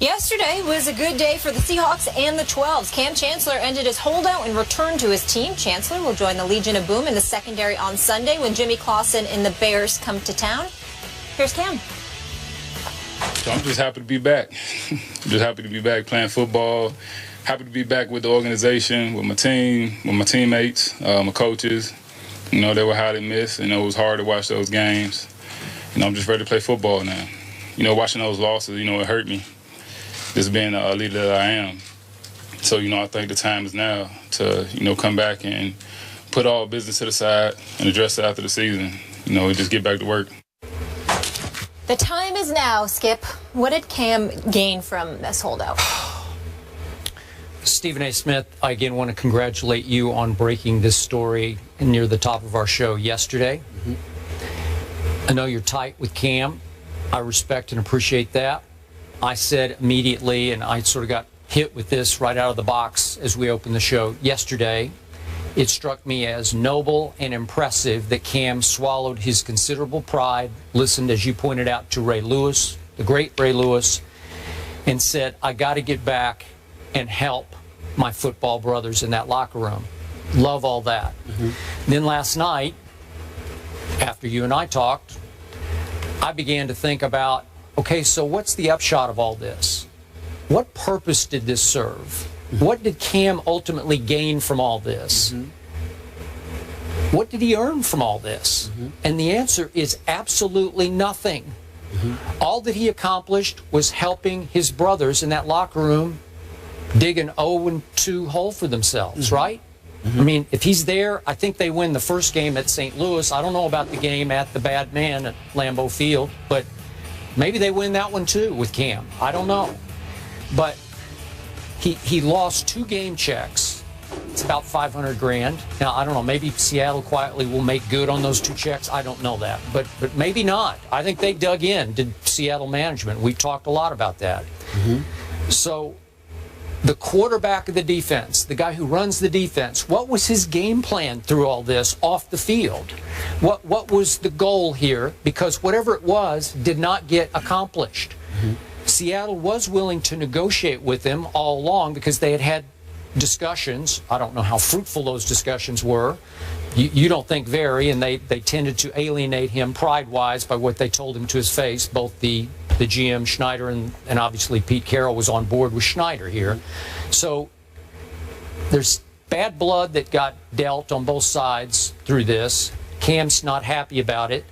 Yesterday was a good day for the Seahawks and the 12s. Kam Chancellor ended his holdout and returned to his team. Chancellor will join the Legion of Boom in the secondary on Sunday when Jimmy Clausen and the Bears come to town. Here's Kam. So I'm just happy to be back. Just happy to be back playing football. Happy to be back with the organization, with my team, with my teammates, my coaches. You know, they were highly missed. You know, it was hard to watch those games. You know, I'm just ready to play football now. You know, watching those losses, you know, it hurt me. Just being the leader that I am. So, you know, I think the time is now to, you know, come back and put all business to the side and address it after the season. You know, just get back to work. The time is now, Skip. What did Kam gain from this holdout? Stephen A. Smith, I again want to congratulate you on breaking this story near the top of our show yesterday. I know you're tight with Kam. I respect and appreciate that. I said immediately, and I sort of got hit with this right out of the box as we opened the show yesterday. It struck me as noble and impressive that Kam swallowed his considerable pride, listened, as you pointed out, to Ray Lewis, the great Ray Lewis, and said, I got to get back and help my football brothers in that locker room. Love all that. Then last night, after you and I talked, I began to think about, okay, so what's the upshot of all this? What purpose did this serve? What did Kam ultimately gain from all this? What did he earn from all this? And the answer is absolutely nothing. All that he accomplished was helping his brothers in that locker room dig an 0-2 hole for themselves, right? I mean, if he's there, I think they win the first game at St. Louis. I don't know about the game at the Bad Man at Lambeau Field, but maybe they win that one too with Kam. I don't know. But he lost 2 game checks. It's about $500 grand. Now, I don't know, maybe Seattle quietly will make good on those 2 checks. I don't know that. But maybe not. I think they dug in, did Seattle management. We've talked a lot about that. So the quarterback of the defense, the guy who runs the defense, what was his game plan through all this off the field? What was the goal here? Because whatever it was did not get accomplished. Seattle was willing to negotiate with him all along because they had discussions. I don't know how fruitful those discussions were. You don't think very, and they tended to alienate him pride-wise by what they told him to his face. Both the GM, Schneider, and obviously Pete Carroll was on board with Schneider here. So there's bad blood that got dealt on both sides through this. Kam's not happy about it.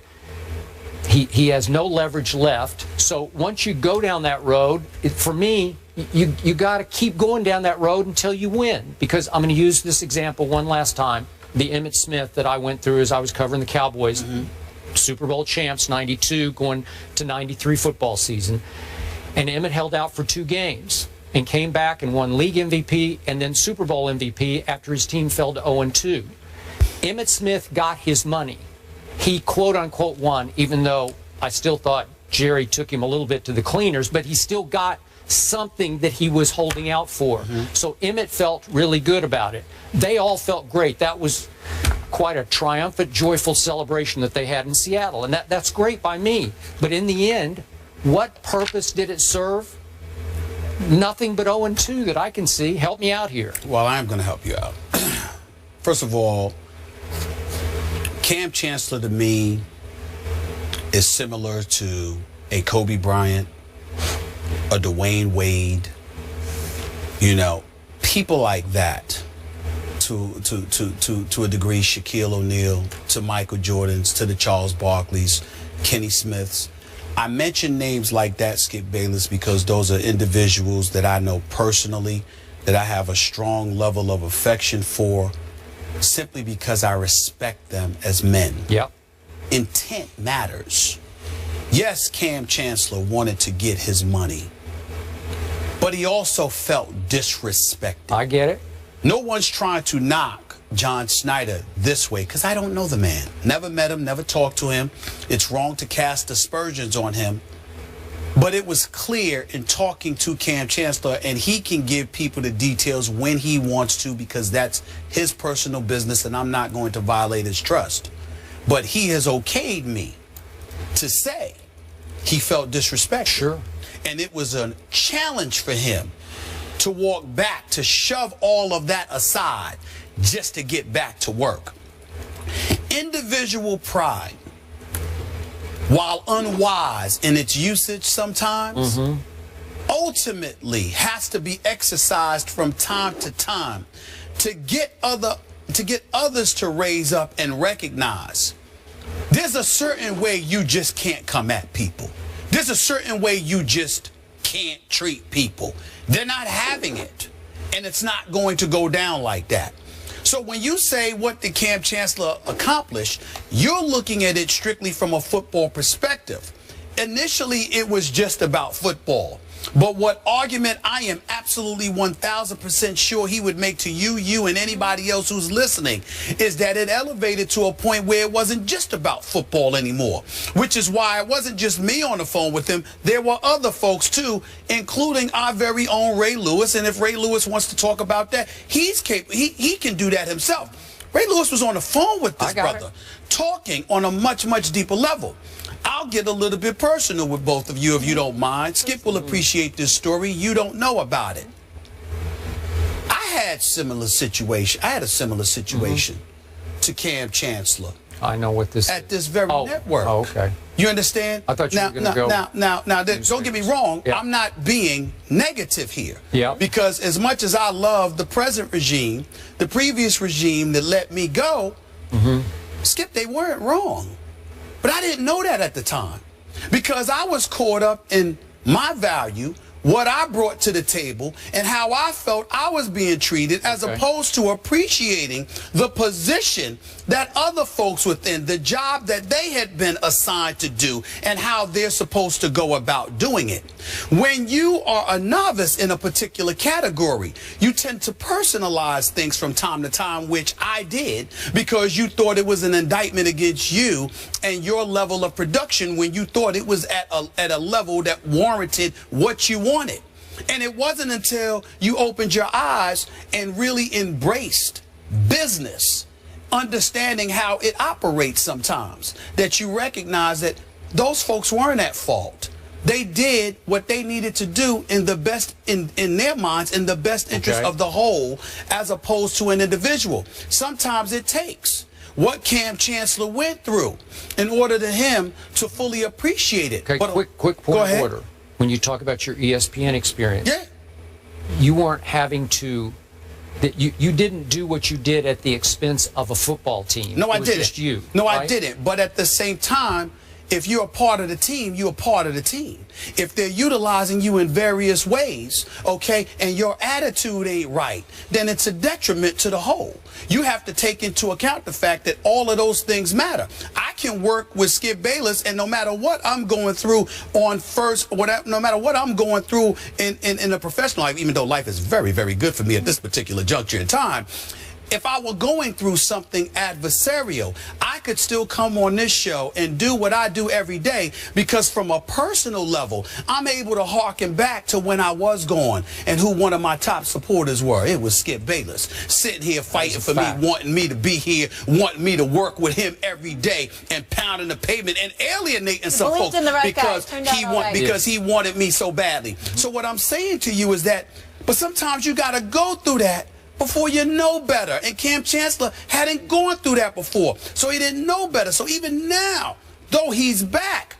He has no leverage left. So once you go down that road, for me, you got to keep going down that road until you win. Because I'm going to use this example one last time. The Emmitt Smith that I went through as I was covering the Cowboys, Super Bowl champs, 92, going to 93 football season. And Emmitt held out for 2 games and came back and won league MVP and then Super Bowl MVP after his team fell to 0-2. Emmitt Smith got his money. He quote-unquote won, even though I still thought Jerry took him a little bit to the cleaners, but he still got something that he was holding out for. So Emmitt felt really good about it. They all felt great. That was quite a triumphant, joyful celebration that they had in Seattle, and that's great by me. But in the end, what purpose did it serve? Nothing but 0-2 that I can see. Help me out here. Well, I'm going to help you out. First of all, Kam Chancellor to me is similar to a Kobe Bryant, a Dwayne Wade, you know, people like that, to a degree, Shaquille O'Neal, to Michael Jordans, to the Charles Barkleys, Kenny Smiths. I mention names like that, Skip Bayless, because those are individuals that I know personally, that I have a strong level of affection for, simply because I respect them as men. Yep. Intent matters. Yes, Kam Chancellor wanted to get his money, but he also felt disrespected. I get it. No one's trying to knock John Schneider this way, because I don't know the man. Never met him, never talked to him. It's wrong to cast aspersions on him. But it was clear in talking to Kam Chancellor, and he can give people the details when he wants to, because that's his personal business, and I'm not going to violate his trust. But he has okayed me to say he felt disrespected. Sure. And it was a challenge for him to walk back, to shove all of that aside just to get back to work. Individual pride, while unwise in its usage sometimes, ultimately has to be exercised from time to time to get others to raise up and recognize there's a certain way you just can't come at people. There's a certain way you just can't treat people. They're not having it, and it's not going to go down like that. So when you say what did Kam Chancellor accomplish, you're looking at it strictly from a football perspective. Initially, it was just about football. But what argument I am absolutely 1,000% sure he would make to you and anybody else who's listening is that it elevated to a point where it wasn't just about football anymore, which is why it wasn't just me on the phone with him. There were other folks too, including our very own Ray Lewis. And if Ray Lewis wants to talk about that, he's capable. He can do that himself. Ray Lewis was on the phone with this brother, talking on a much, much deeper level. I'll get a little bit personal with both of you if you don't mind. Skip will appreciate this story. You don't know about it. I had a similar situation to Kam Chancellor. I know what this at this very network. Oh, okay. You understand? I thought you were going to go. Now, don't get me wrong. Yeah. I'm not being negative here. Yeah. Because as much as I love the present regime, the previous regime that let me go, Skip, they weren't wrong. But I didn't know that at the time because I was caught up in my value, what I brought to the table, and how I felt I was being treated as opposed to appreciating the position that other folks within, the job that they had been assigned to do, and how they're supposed to go about doing it. When you are a novice in a particular category, you tend to personalize things from time to time, which I did, because you thought it was an indictment against you and your level of production when you thought it was at a level that warranted what you wanted. And it wasn't until you opened your eyes and really embraced business, understanding how it operates sometimes, that you recognize that those folks weren't at fault. They did what they needed to do in the best, in their minds, in the best interest of the whole, as opposed to an individual. Sometimes it takes what Kam Chancellor went through in order to him to fully appreciate it. Okay, but, quick point of order. When you talk about your ESPN experience, you weren't having to, you didn't do what you did at the expense of a football team. No, I didn't. Just you. No, right? I didn't. But at the same time, if you're a part of the team, you're a part of the team. If they're utilizing you in various ways, okay, and your attitude ain't right, then it's a detriment to the whole. You have to take into account the fact that all of those things matter. I can work with Skip Bayless, and no matter what I'm going through no matter what I'm going through in a professional life, even though life is very, very good for me at this particular juncture in time, if I were going through something adversarial, I could still come on this show and do what I do every day, because from a personal level, I'm able to harken back to when I was gone and who one of my top supporters were. It was Skip Bayless, sitting here fighting for me, wanting me to be here, wanting me to work with him every day and pounding the pavement and alienating some folks because he wanted me so badly. So what I'm saying to you is that, but sometimes you got to go through that before you know better. And Kam Chancellor hadn't gone through that before, so he didn't know better. So even now, though he's back,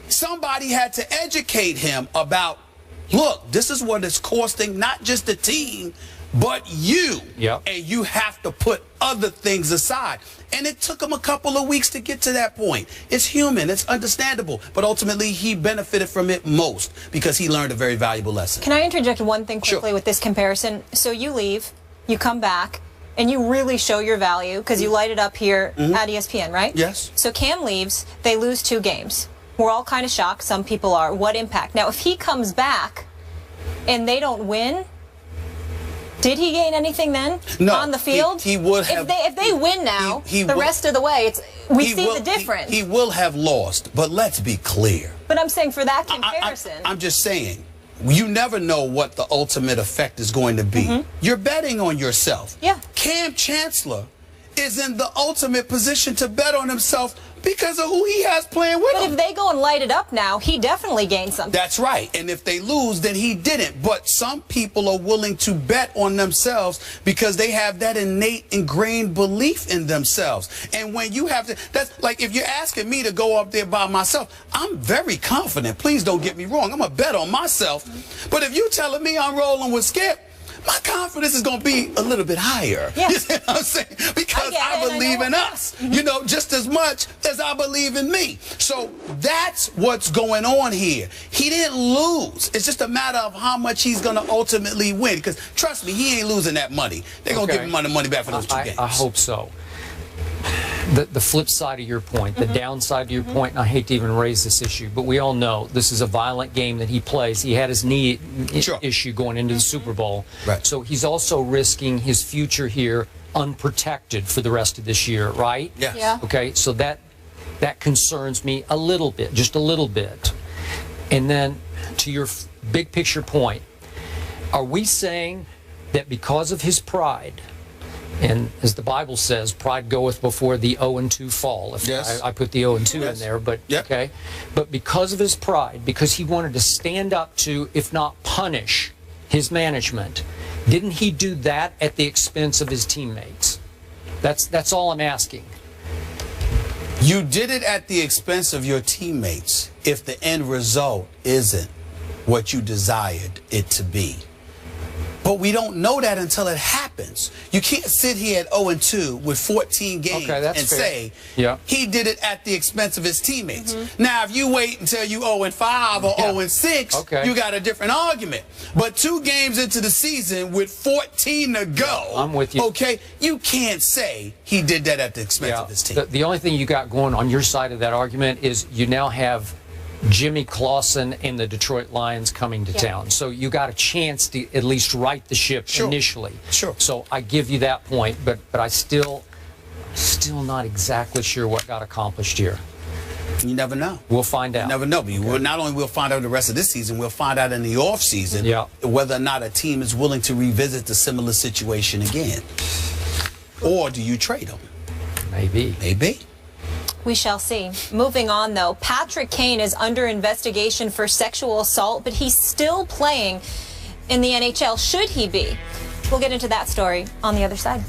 somebody had to educate him about, look, this is what it's costing not just the team, but you. And you have to put other things aside. And it took him a couple of weeks to get to that point. It's human, it's understandable, but ultimately he benefited from it most because he learned a very valuable lesson. Can I interject one thing quickly with this comparison? So you leave, you come back, and you really show your value because you light it up here at ESPN, right? Yes. So Kam leaves, they lose 2 games. We're all kind of shocked, some people are. What impact? Now, if he comes back and they don't win, did he gain anything then on the field? He would have. If they win now, rest of the way, we see the difference. He will have lost, but let's be clear. But I'm saying for that comparison. I'm just saying, you never know what the ultimate effect is going to be. You're betting on yourself. Yeah. Kam Chancellor is in the ultimate position to bet on himself Because of who he has playing with But him. if they go and light it up now, he definitely gained something. That's right. And if they lose, then he didn't. But some people are willing to bet on themselves because they have that innate, ingrained belief in themselves. And when you have to, that's like if you're asking me to go up there by myself, I'm very confident. Please don't get me wrong. I'm going to bet on myself. But if you're telling me I'm rolling with Skip, my confidence is going to be a little bit higher. Yeah. You see what I'm saying? Because I believe in us, you know, just as much as I believe in me. So that's what's going on here. He didn't lose. It's just a matter of how much he's going to ultimately win. Because trust me, he ain't losing that money. They're going to give him money back for those 2 games. I hope so. The flip side of your point, the downside of your point, and I hate to even raise this issue, but we all know this is a violent game that he plays. He had his knee issue going into the Super Bowl. Right. So he's also risking his future here unprotected for the rest of this year, right? Yes. Yeah. Okay, so that concerns me a little bit, just a little bit. And then to your big picture point, are we saying that because of his pride, and as the Bible says, pride goeth before the 0-2 fall. If Yes. I put the 0-2 in there, but okay. But because of his pride, because he wanted to stand up to, if not punish, his management, didn't he do that at the expense of his teammates? That's all I'm asking. You did it at the expense of your teammates if the end result isn't what you desired it to be. But we don't know that until it happens. You can't sit here at 0-2 with 14 games and say he did it at the expense of his teammates. Now, if you wait until you 0-5 or 0-6, you got a different argument. But 2 games into the season with 14 to go, I'm with you. Okay, you can't say he did that at the expense of his team. The only thing you got going on your side of that argument is you now have Jimmy Clausen and the Detroit Lions coming to town. So you got a chance to at least right the ship initially. Sure. So I give you that point, but I still not exactly sure what got accomplished here. You never know. We'll find out. You never know. Not only we'll find out the rest of this season, we'll find out in the off season whether or not a team is willing to revisit the similar situation again. Or do you trade them? Maybe. Maybe. We shall see. Moving on, though, Patrick Kane is under investigation for sexual assault, but he's still playing in the NHL. Should he be? We'll get into that story on the other side.